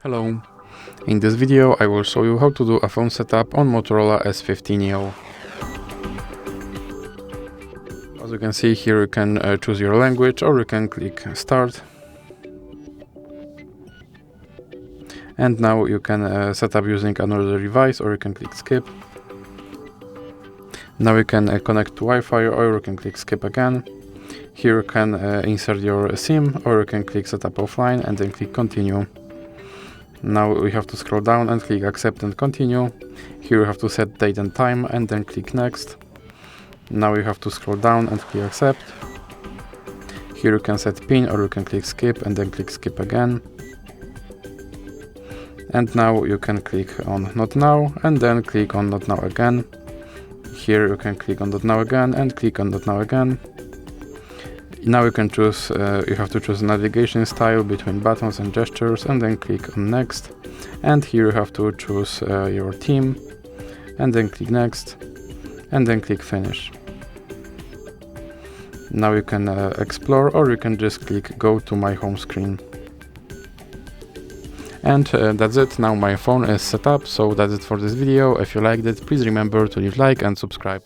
Hello, in this video I will show you how to do a phone setup on Motorola S50 Neo. As you can see here, you can choose your language, or you can click start. And now you can set up using another device, or you can click skip. Now you can connect to Wi-Fi, or you can click skip again. Here you can insert your SIM, or you can click setup offline and then click continue. Now we have to scroll down and click accept and continue. Here you have to set date and time and then click next. Now you have to scroll down and click accept. Here you can set pin, or you can click skip and then click skip again. And now you can click on not now and then click on not now again. Here you can click on not now again and click on not now again. Now you can choose, you have to choose navigation style between buttons and gestures and then click on next. And here you have to choose your theme and then click next and then click finish. Now you can explore, or you can just click go to my home screen. And that's it. Now my phone is set up, so that's it for this video. If you liked it, please remember to leave like and subscribe.